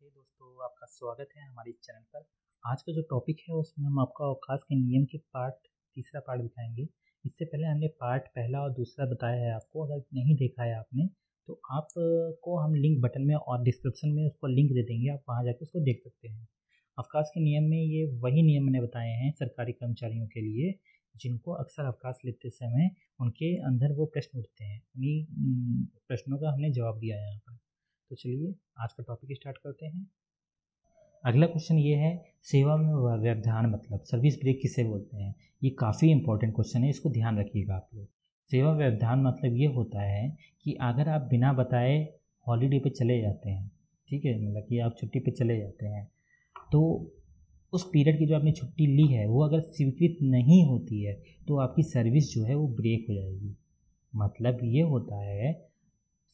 चलिए दोस्तों, आपका स्वागत है हमारे चैनल पर। आज का जो टॉपिक है उसमें हम आपको अवकाश के नियम के तीसरा पार्ट दिखाएंगे। इससे पहले हमने पार्ट पहला और दूसरा बताया है आपको। अगर नहीं देखा है आपने तो आपको हम लिंक बटन में और डिस्क्रिप्शन में उसको लिंक दे देंगे, आप वहाँ जाकर उसको देख सकते हैं। अवकाश के नियम में ये वही नियम मैंने बताए हैं सरकारी कर्मचारियों के लिए, जिनको अक्सर अवकाश लेते समय उनके अंदर वो प्रश्न उठते हैं। उन्हीं प्रश्नों का हमने जवाब दिया है यहाँ पर। तो चलिए आज का टॉपिक स्टार्ट करते हैं। अगला क्वेश्चन ये है, सेवा में व्यवधान मतलब सर्विस ब्रेक किसे बोलते हैं। ये काफ़ी इंपॉर्टेंट क्वेश्चन है, इसको ध्यान रखिएगा आप लोग। सेवा व्यवधान मतलब ये होता है कि अगर आप बिना बताए हॉलीडे पे चले जाते हैं, ठीक है, मतलब कि आप छुट्टी पे चले जाते हैं, तो उस पीरियड की जो आपने छुट्टी ली है वो अगर स्वीकृत नहीं होती है तो आपकी सर्विस जो है वो ब्रेक हो जाएगी। मतलब ये होता है,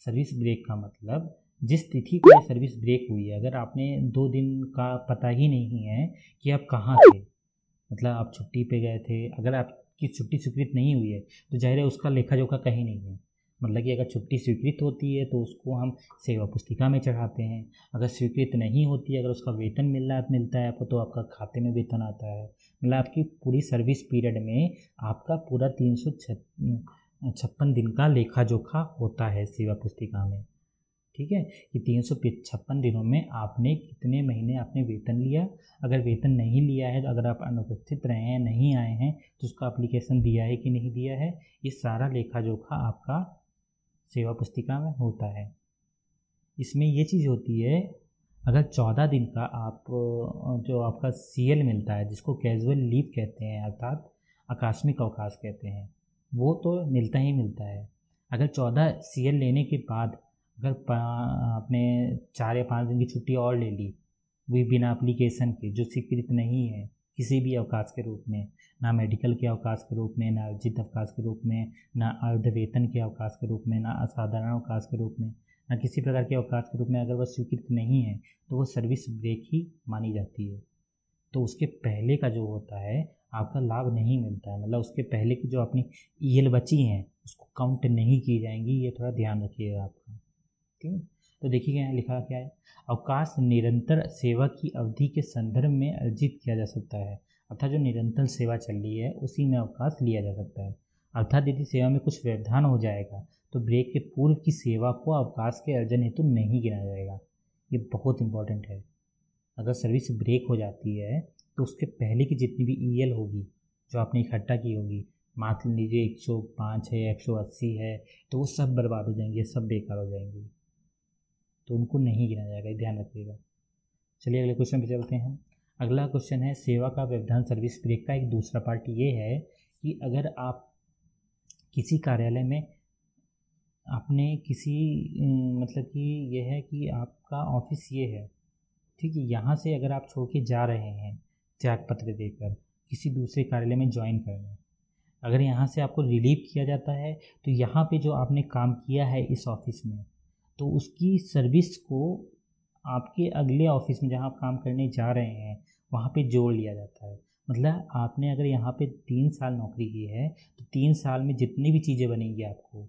सर्विस ब्रेक का मतलब जिस तिथि को ये सर्विस ब्रेक हुई है, अगर आपने 2 दिन का पता ही नहीं है कि आप कहाँ थे, मतलब आप छुट्टी पे गए थे, अगर आपकी छुट्टी स्वीकृत नहीं हुई है तो जाहिर है उसका लेखा जोखा कहीं नहीं है। मतलब कि अगर छुट्टी स्वीकृत होती है तो उसको हम सेवा पुस्तिका में चढ़ाते हैं, अगर स्वीकृत नहीं होती है, अगर उसका वेतन मिलता है आपको तो आपका खाते में वेतन आता है। मतलब आपकी पूरी सर्विस पीरियड में आपका पूरा 356 दिन का लेखा जोखा होता है सेवा पुस्तिका में। ठीक है, कि 356 दिनों में आपने कितने महीने आपने वेतन लिया। अगर वेतन नहीं लिया है तो अगर आप अनुपस्थित रहे हैं, नहीं आए हैं, तो उसका एप्लीकेशन दिया है कि नहीं दिया है, ये सारा लेखा जोखा आपका सेवा पुस्तिका में होता है। इसमें ये चीज़ होती है, अगर 14 दिन का आप जो आपका CL मिलता है, जिसको कैजुअल लीव कहते हैं अर्थात आकस्मिक अवकाश कहते हैं, वो तो मिलता ही मिलता है। अगर 14 CL लेने के बाद अगर आपने 4 या 5 दिन की छुट्टी और ले ली, वो बिना एप्लीकेशन के, जो स्वीकृत नहीं है किसी भी अवकाश के रूप में, ना मेडिकल के अवकाश के रूप में, ना अर्जित अवकाश के रूप में, ना अर्ध वेतन के अवकाश के रूप में, ना असाधारण अवकाश के रूप में, ना किसी प्रकार के अवकाश के रूप में, अगर वह स्वीकृत नहीं है तो वो सर्विस ब्रेक ही मानी जाती है। तो उसके पहले का जो होता है आपका लाभ नहीं मिलता है, मतलब उसके पहले की जो अपनी EL बची हैं उसको काउंट नहीं की जाएंगी। ये थोड़ा ध्यान रखिएगा आपका, ठीक है। तो देखिए यहाँ लिखा क्या है, अवकाश निरंतर सेवा की अवधि के संदर्भ में अर्जित किया जा सकता है। अर्थात जो निरंतर सेवा चल रही है उसी में अवकाश लिया जा सकता है। अर्थात यदि सेवा में कुछ व्यवधान हो जाएगा तो ब्रेक के पूर्व की सेवा को अवकाश के अर्जन हेतु नहीं गिना जाएगा। ये बहुत इंपॉर्टेंट है। अगर सर्विस ब्रेक हो जाती है तो उसके पहले की जितनी भी EL होगी जो आपने इकट्ठा की होगी, मान लीजिए 105 है, 180 है, तो वो सब बर्बाद हो जाएंगे, सब बेकार हो जाएंगे, तो उनको नहीं गिना जाएगा, ध्यान रखिएगा। चलिए अगले क्वेश्चन पे चलते हैं। अगला क्वेश्चन है, सेवा का व्यवधान सर्विस ब्रेक का एक दूसरा पार्ट ये है कि अगर आप किसी कार्यालय में आपने किसी मतलब कि ये है कि आपका ऑफिस ये है, ठीक है, यहाँ से अगर आप छोड़ के जा रहे हैं त्याग पत्र देकर किसी दूसरे कार्यालय में ज्वाइन करने, अगर यहाँ से आपको रिलीव किया जाता है तो यहाँ पे जो आपने काम किया है इस ऑफिस में, तो उसकी सर्विस को आपके अगले ऑफिस में जहाँ आप काम करने जा रहे हैं वहाँ पे जोड़ लिया जाता है। मतलब आपने अगर यहाँ पे 3 साल नौकरी की है तो 3 साल में जितनी भी चीज़ें बनेंगी आपको,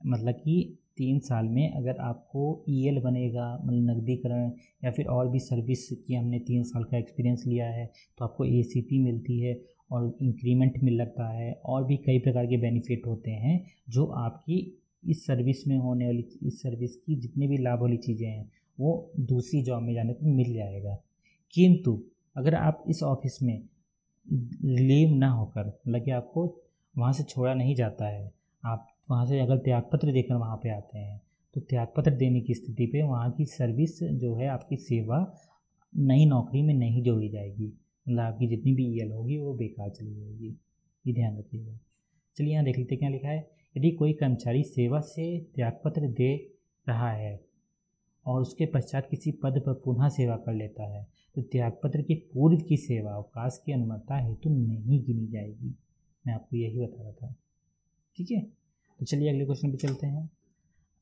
मतलब कि 3 साल में अगर आपको EL बनेगा, मतलब नकदीकरण, या फिर और भी सर्विस की हमने 3 साल का एक्सपीरियंस लिया है तो आपको ACP मिलती है और इंक्रीमेंट मिल लगता है, और भी कई प्रकार के बेनिफिट होते हैं जो आपकी इस सर्विस में होने वाली, इस सर्विस की जितनी भी लाभ वाली चीज़ें हैं वो दूसरी जॉब में जाने पर मिल जाएगा। किंतु अगर आप इस ऑफिस में रिलीव ना होकर, मतलब कि आपको वहाँ से छोड़ा नहीं जाता है, आप वहाँ से अगर त्यागपत्र देकर वहाँ पे आते हैं तो त्यागपत्र देने की स्थिति पे वहाँ की सर्विस जो है, आपकी सेवा नई नौकरी में नहीं जोड़ी जाएगी, मतलब आपकी जितनी भी EL होगी वो बेकार चली जाएगी। ये ध्यान रखिएगा। चलिए यहाँ देख लेते क्या लिखा है। यदि कोई कर्मचारी सेवा से त्यागपत्र दे रहा है और उसके पश्चात किसी पद पर पुनः सेवा कर लेता है तो त्यागपत्र के पूर्व की सेवा अवकाश की अनुमता हेतु नहीं गिनी जाएगी। मैं आपको यही बता रहा था, ठीक है। तो चलिए अगले क्वेश्चन पे चलते हैं।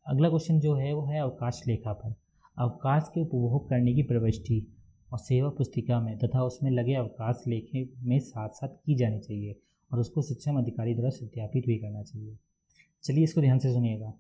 अगला क्वेश्चन जो है वो है अवकाश लेखा पर। अवकाश के उपभोग करने की प्रविष्टि और सेवा पुस्तिका में तथा उसमें लगे अवकाश लेखे में साथ साथ की जानी चाहिए और उसको सक्षम अधिकारी द्वारा सत्यापित भी करना चाहिए। चलिए इसको ध्यान से सुनिएगा।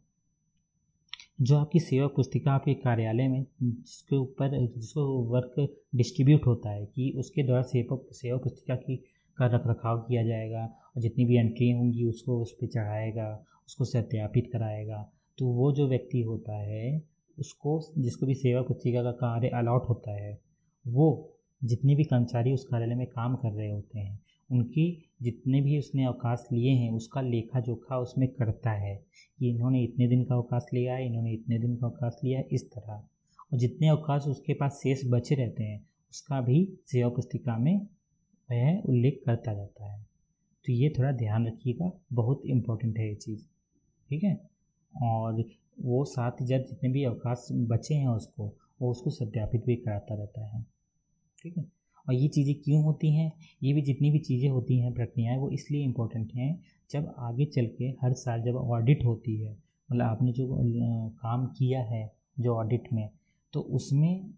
जो आपकी सेवा पुस्तिका आपके कार्यालय में जिसके ऊपर जिसको वर्क डिस्ट्रीब्यूट होता है कि उसके द्वारा सेवा पुस्तिका की का रख रखाव किया जाएगा और जितनी भी एंट्री होंगी उसको उस पर चढ़ाएगा, उसको सत्यापित कराएगा। तो वो जो व्यक्ति होता है उसको, जिसको भी सेवा पुस्तिका का कार्य अलॉट होता है, वो जितने भी कर्मचारी उस कार्यालय में काम कर रहे होते हैं उनकी जितने भी उसने अवकाश लिए हैं उसका लेखा जोखा उसमें करता है कि इन्होंने इतने दिन का अवकाश लिया है, इन्होंने इतने दिन का अवकाश लिया है, इस तरह। और जितने अवकाश उसके पास शेष बचे रहते हैं उसका भी सेवा पुस्तिका में वह उल्लेख करता जाता है। तो ये थोड़ा ध्यान रखिएगा, बहुत इम्पोर्टेंट है ये चीज़, ठीक है। और वो साथ ही जब जितने भी अवकाश बचे हैं उसको वो उसको सत्यापित भी कराता रहता है, ठीक है। और ये चीज़ें क्यों होती हैं, ये भी जितनी भी चीज़ें होती हैं प्रक्रियाएं वो इसलिए इम्पोर्टेंट हैं जब आगे चल के हर साल जब ऑडिट होती है, मतलब आपने जो काम किया है जो ऑडिट में, तो उसमें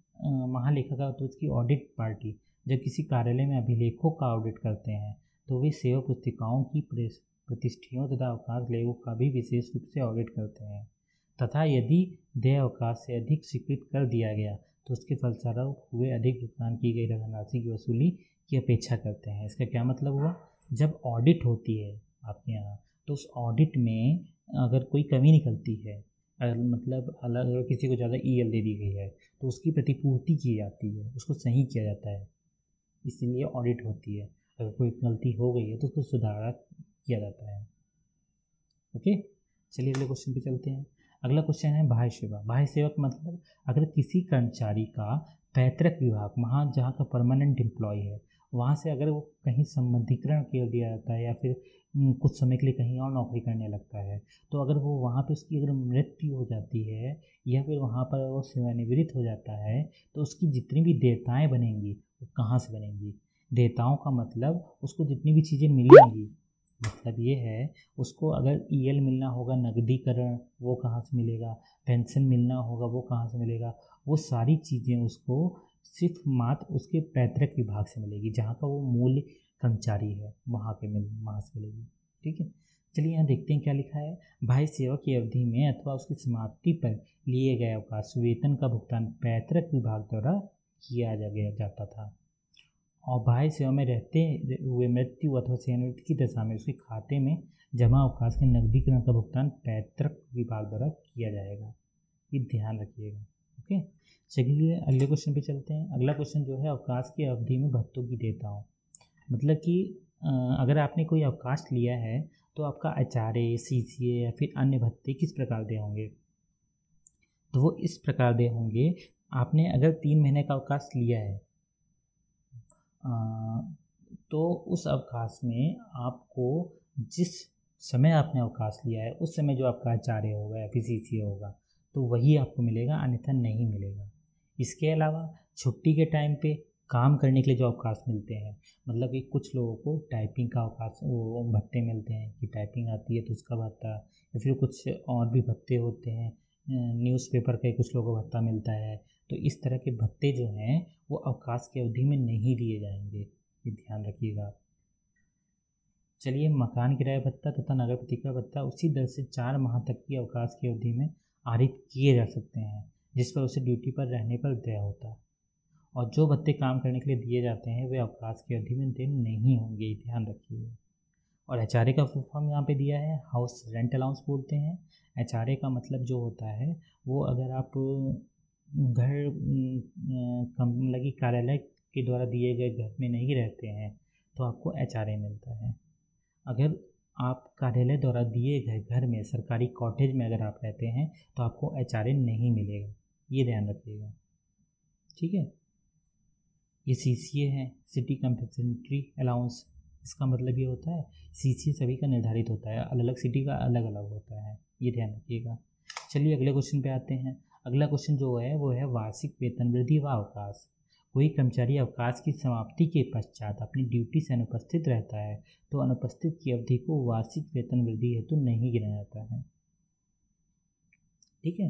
महालेखाकार तो उसकी ऑडिट पार्टी जब किसी कार्यालय में अभिलेखों का ऑडिट करते हैं तो वे सेवा पुस्तिकाओं की प्रतिष्ठियों तथा अवकाश लेखों का भी विशेष रूप से ऑडिट करते हैं तथा यदि देय अवकाश से अधिक स्वीकृत कर दिया गया तो उसके फलस्वरूप हुए अधिक भुगतान की गई धनराशि की वसूली की अपेक्षा करते हैं। इसका क्या मतलब हुआ, जब ऑडिट होती है आपके यहाँ तो उस ऑडिट में अगर कोई कमी निकलती है, मतलब अलग अगर किसी को ज़्यादा ईएल दे दी गई है तो उसकी प्रतिपूर्ति की जाती है, उसको सही किया जाता है, इसीलिए ऑडिट होती है। अगर कोई गलती हो गई है तो उसको सुधारा किया जाता है। ओके, चलिए अगले क्वेश्चन पे चलते हैं। अगला क्वेश्चन है बाह्य सेवा। बाह्य सेवा का मतलब अगर किसी कर्मचारी का पैतृक विभाग, वहाँ जहाँ का परमानेंट एम्प्लॉय है, वहाँ से अगर वो कहीं संबंधीकरण कर दिया जाता है या फिर कुछ समय के लिए कहीं और नौकरी करने लगता है, तो अगर वो वहाँ पे उसकी अगर मृत्यु हो जाती है या फिर वहाँ पर वो सेवानिवृत्त हो जाता है तो उसकी जितनी भी देयताएँ बनेंगी वो कहाँ से बनेंगी। देयताओं का मतलब उसको जितनी भी चीज़ें मिलेंगी, मतलब ये है उसको अगर ईएल मिलना होगा, नकदीकरण, वो कहाँ से मिलेगा, पेंशन मिलना होगा वो कहाँ से मिलेगा, वो सारी चीज़ें उसको सिर्फ मात्र उसके पैतृक विभाग से मिलेगी, जहाँ का वो मूल कर्मचारी है वहाँ से मिलेगी, ठीक है। चलिए यहाँ देखते हैं क्या लिखा है। बाह्य सेवा की अवधि में अथवा उसकी समाप्ति पर लिए गए अवकाश वेतन का भुगतान पैतृक विभाग द्वारा किया जाता था और बाह्य सेवा में रहते हुए मृत्यु अथवा सेवानिवृत्ति की दशा में उसके खाते में जमा अवकाश के नकदीकरण का भुगतान पैतृक विभाग द्वारा किया जाएगा, ये ध्यान रखिएगा। ओके, चलिए अगले क्वेश्चन पे चलते हैं। अगला क्वेश्चन जो है अवकाश की अवधि में भत्तों की देयताओं, मतलब कि अगर आपने कोई अवकाश लिया है तो आपका एचआरए, सीसीए या फिर अन्य भत्ते किस प्रकार दे होंगे, तो वो इस प्रकार दे होंगे। आपने अगर 3 महीने का अवकाश लिया है तो उस अवकाश में आपको जिस समय आपने अवकाश लिया है उस समय जो आपका एचआरए होगा या फिर सीसीए होगा तो वही आपको मिलेगा, अन्यथा नहीं मिलेगा। इसके अलावा छुट्टी के टाइम पे काम करने के लिए जो अवकाश मिलते हैं, मतलब कि कुछ लोगों को टाइपिंग का अवकाश वो भत्ते मिलते हैं कि टाइपिंग आती है तो उसका भत्ता, या फिर कुछ और भी भत्ते होते हैं, न्यूज़पेपर के कुछ लोगों को भत्ता मिलता है। तो इस तरह के भत्ते जो हैं वो अवकाश की अवधि में नहीं दिए जाएंगे, ये ध्यान रखिएगा आप। चलिए, मकान किराया भत्ता तथा नगर प्रतिक्रिया भत्ता उसी दर से 4 माह तक की अवकाश की अवधि में आरित किए जा सकते हैं जिस पर उसे ड्यूटी पर रहने पर देय होता है, और जो भत्ते काम करने के लिए दिए जाते हैं वे अवकाश की अवधि में देय नहीं होंगे, ध्यान रखिएगा। और एचआरए का फुल फॉर्म यहाँ पे दिया है, हाउस रेंट अलाउंस बोलते हैं। एचआरए का मतलब जो होता है वो अगर आप घर मतलब कि कार्यालय के द्वारा दिए गए घर में नहीं रहते हैं तो आपको एचआरए मिलता है। अगर आप कार्यालय द्वारा दिए गए घर में सरकारी कॉटेज में अगर आप रहते हैं तो आपको एचआरए नहीं मिलेगा, ये ध्यान रखिएगा, ठीक है। ये सीसीए है, सिटी कंपल्सरी अलाउंस, इसका मतलब ये होता है सीसीए सभी का निर्धारित होता है, अलग अलग सिटी का अलग अलग होता है, ये ध्यान रखिएगा। चलिए अगले क्वेश्चन पे आते हैं। अगला क्वेश्चन जो है वो है वार्षिक वेतन वृद्धि व अवकाश। कोई कर्मचारी अवकाश की समाप्ति के पश्चात अपनी ड्यूटी से अनुपस्थित रहता है तो अनुपस्थित की अवधि को वार्षिक वेतन वृद्धि हेतु नहीं गिना जाता है, ठीक है।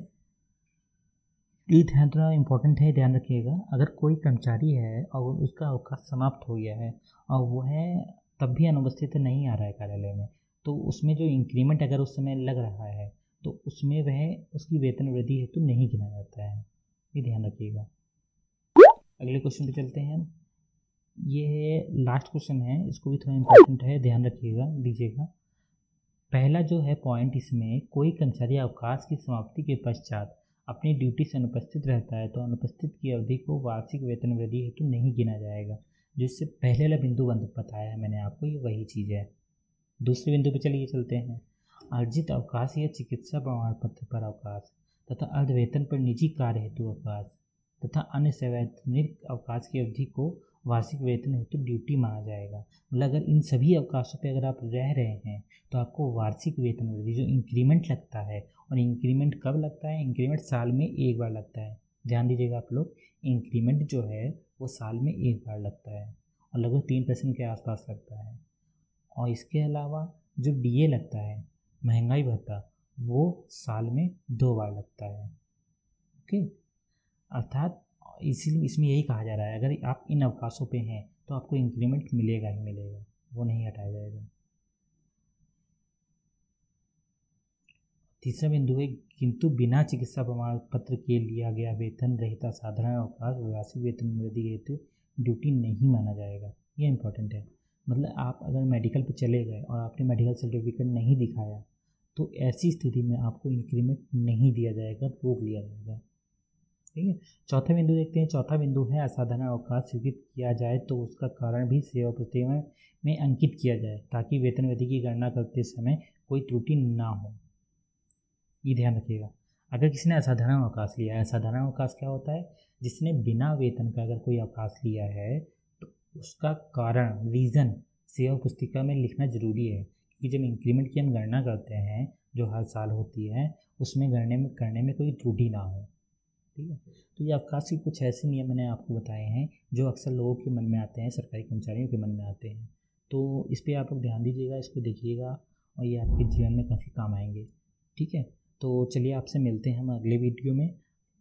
ये ध्यान थोड़ा इम्पोर्टेंट है, ध्यान रखिएगा। अगर कोई कर्मचारी है और उसका अवकाश समाप्त हो गया है और वो है तब भी अनुपस्थित नहीं आ रहा है कार्यालय में, तो उसमें जो इंक्रीमेंट अगर उस समय लग रहा है तो उसमें वह उसकी वेतन वृद्धि हेतु नहीं गिना जाता है, ये ध्यान रखिएगा। अगले क्वेश्चन पे चलते हैं हम। ये लास्ट क्वेश्चन है, इसको भी थोड़ा इम्पोर्टेंट है, ध्यान रखिएगा, दीजिएगा। पहला जो है पॉइंट, इसमें कोई कर्मचारी अवकाश की समाप्ति के पश्चात अपनी ड्यूटी से अनुपस्थित रहता है तो अनुपस्थित की अवधि को वार्षिक वेतन वृद्धि हेतु नहीं गिना जाएगा। जो इससे पहले वाला बिंदु बताया है मैंने आपको, ये वही चीज़ है। दूसरे बिंदु पे चलिए चलते हैं। अर्जित अवकाश या चिकित्सा प्रमाण पत्र पर अवकाश तथा अर्धवेतन पर निजी कार्य हेतु अवकाश तथा अन्य सवैतनिक अवकाश की अवधि को वार्षिक वेतन हेतु ड्यूटी माना जाएगा। मतलब अगर इन सभी अवकाशों पे अगर आप रह रहे हैं तो आपको वार्षिक वेतन वृद्धि जो इंक्रीमेंट लगता है, और इंक्रीमेंट कब लगता है, इंक्रीमेंट साल में एक बार लगता है। ध्यान दीजिएगा आप लोग, इंक्रीमेंट जो है वो साल में एक बार लगता है और लगभग 3% के आसपास लगता है। और इसके अलावा जो डीए लगता है, महंगाई भत्ता, वो साल में 2 बार लगता है। ओके, अर्थात इसीलिए इसमें यही कहा जा रहा है, अगर आप इन अवकाशों पे हैं तो आपको इंक्रीमेंट मिलेगा ही मिलेगा, वो नहीं हटाया जाएगा। तीसरा बिंदु है, किंतु बिना चिकित्सा प्रमाण पत्र के लिया गया वेतन रहित साधारण अवकाश वार्षिक वेतन वृद्धि हेतु ड्यूटी नहीं माना जाएगा। ये इंपॉर्टेंट है। मतलब आप अगर मेडिकल पे चले गए और आपने मेडिकल सर्टिफिकेट नहीं दिखाया तो ऐसी स्थिति में आपको इंक्रीमेंट नहीं दिया जाएगा, रोक लिया जाएगा। ठीक है। चौथा बिंदु देखते हैं। चौथा बिंदु है, असाधारण अवकाश स्वीकृत किया जाए तो उसका कारण भी सेवा प्रतिवेदन में अंकित किया जाए ताकि वेतन वृद्धि की गणना करते समय कोई त्रुटि ना हो। ये ध्यान रखिएगा। अगर किसी ने असाधारण अवकाश लिया है, असाधारण अवकाश क्या होता है, जिसने बिना वेतन का अगर कोई अवकाश लिया है तो उसका कारण, रीज़न सेवा पुस्तिका में लिखना जरूरी है कि जब इंक्रीमेंट की हम गणना करते हैं जो हर साल होती है, उसमें करने में कोई त्रुटि ना हो। ठीक है। तो ये अवकाश के कुछ ऐसे नियम मैंने आपको बताए हैं जो अक्सर लोगों के मन में आते हैं, सरकारी कर्मचारियों के मन में आते हैं। तो इस पर आप लोग ध्यान दीजिएगा, इसको देखिएगा और ये आपके जीवन में काफ़ी काम आएंगे। ठीक है। तो चलिए आपसे मिलते हैं हम अगले वीडियो में।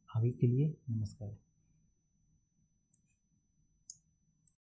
अभी के लिए नमस्कार।